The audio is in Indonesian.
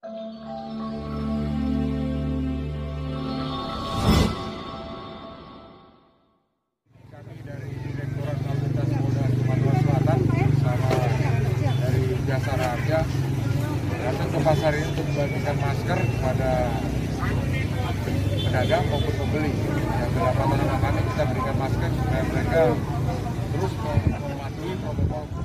Kami dari Direktorat Lalu Lintas Polda Sumatera Selatan bersama dari Jasa Raja datang ke pasar ini untuk membagikan masker kepada pedagang maupun pembeli. Yang kedapatan anak kami kita berikan masker supaya mereka terus mematuhi protokol